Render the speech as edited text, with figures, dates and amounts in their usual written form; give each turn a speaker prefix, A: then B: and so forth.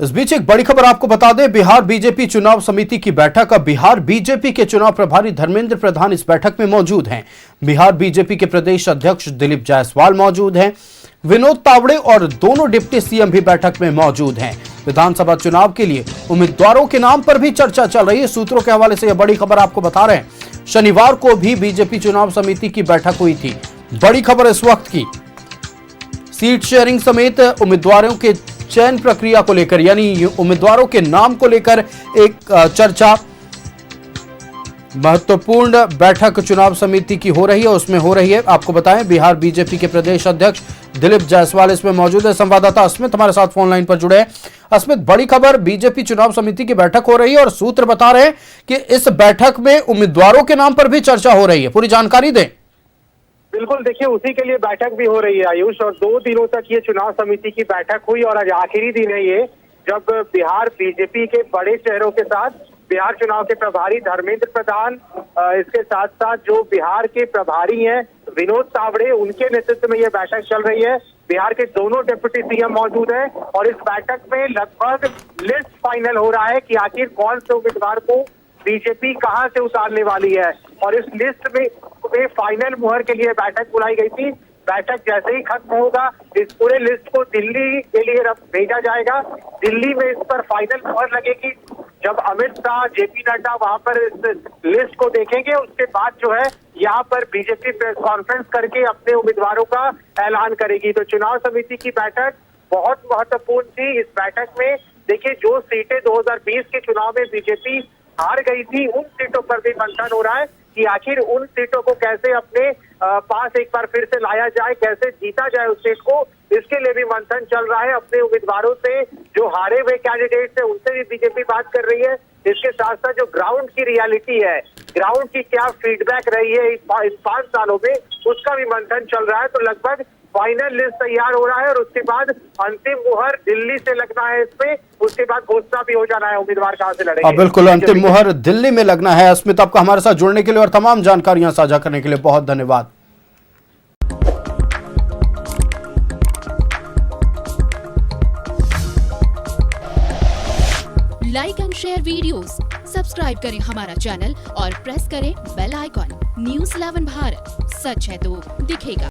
A: इस बीच एक बड़ी खबर आपको बता दें, बिहार बीजेपी चुनाव समिति की बैठक। अब बिहार बीजेपी के चुनाव प्रभारी धर्मेंद्र प्रधान इस बैठक में मौजूद हैं। बिहार बीजेपी के प्रदेश अध्यक्ष दिलीप जायसवाल मौजूद हैं। विनोद तावड़े और दोनों डिप्टी सीएम भी बैठक में मौजूद हैं। विधानसभा चुनाव के लिए उम्मीदवारों के नाम पर भी चर्चा चल रही है। सूत्रों के हवाले से यह बड़ी खबर आपको बता रहे हैं। शनिवार को भी बीजेपी चुनाव समिति की बैठक हुई थी। बड़ी खबर इस वक्त की, सीट शेयरिंग समेत उम्मीदवारों के चयन प्रक्रिया को लेकर, यानी उम्मीदवारों के नाम को लेकर एक चर्चा महत्वपूर्ण बैठक चुनाव समिति की हो रही है। उसमें हो रही है, आपको बताएं, बिहार बीजेपी के प्रदेश अध्यक्ष दिलीप जायसवाल इसमें मौजूद है। संवाददाता अस्मित हमारे साथ फोन लाइन पर जुड़े हैं। अस्मित, बड़ी खबर, बीजेपी चुनाव समिति की बैठक हो रही है और सूत्र बता रहे हैं कि इस बैठक में उम्मीदवारों के नाम पर भी चर्चा हो रही है। पूरी जानकारी दें।
B: बिल्कुल, देखिए, उसी के लिए बैठक भी हो रही है आयुष, और 2 दिनों तक ये चुनाव समिति की बैठक हुई और आज आखिरी दिन है ये, जब बिहार बीजेपी के बड़े चेहरों के साथ बिहार चुनाव के प्रभारी धर्मेंद्र प्रधान, इसके साथ साथ जो बिहार के प्रभारी हैं विनोद तावड़े, उनके नेतृत्व में ये बैठक चल रही है। बिहार के दोनों डिप्टी सीएम मौजूद हैं और इस बैठक में लगभग लिस्ट फाइनल हो रहा है कि आखिर कौन से उम्मीदवार को बीजेपी कहां से उतारने वाली है। और इस लिस्ट में फाइनल मुहर के लिए बैठक बुलाई गई थी। बैठक जैसे ही खत्म होगा, इस पूरे लिस्ट को दिल्ली के लिए भेजा जाएगा। दिल्ली में इस पर फाइनल मुहर लगेगी। जब अमित शाह, जेपी नड्डा वहां पर इस लिस्ट को देखेंगे, उसके बाद जो है यहाँ पर बीजेपी प्रेस कॉन्फ्रेंस करके अपने उम्मीदवारों का ऐलान करेगी। तो चुनाव समिति की बैठक बहुत महत्वपूर्ण थी। इस बैठक में देखिए, जो सीटें 2020 के चुनाव में बीजेपी हार गई थी, उन सीटों पर भी मंथन हो रहा है कि आखिर उन सीटों को कैसे अपने पास एक बार फिर से लाया जाए, कैसे जीता जाए उस सीट को। इसके लिए भी मंथन चल रहा है। अपने उम्मीदवारों से, जो हारे हुए कैंडिडेट्स हैं, उनसे भी बीजेपी बात कर रही है। इसके साथ साथ जो ग्राउंड की रियलिटी है, ग्राउंड की क्या फीडबैक रही है इस 5 सालों में, उसका भी मंथन चल रहा है। तो लगभग फाइनल लिस्ट तैयार हो रहा है और उसके बाद अंतिम मुहर दिल्ली से लगना है इसमें। उसके बाद घोषणा भी हो जाना है उम्मीदवार कहां से लड़ेंगे।
A: बिल्कुल, अंतिम मुहर दिल्ली में लगना है। अस्मित, आपका हमारे साथ जुड़ने के लिए और तमाम जानकारियां साझा करने के लिए बहुत धन्यवाद।
C: Like and share videos, subscribe करें हमारा चैनल और प्रेस करें बेल आइकॉन। न्यूज़ 11 भारत, सच है तो दिखेगा।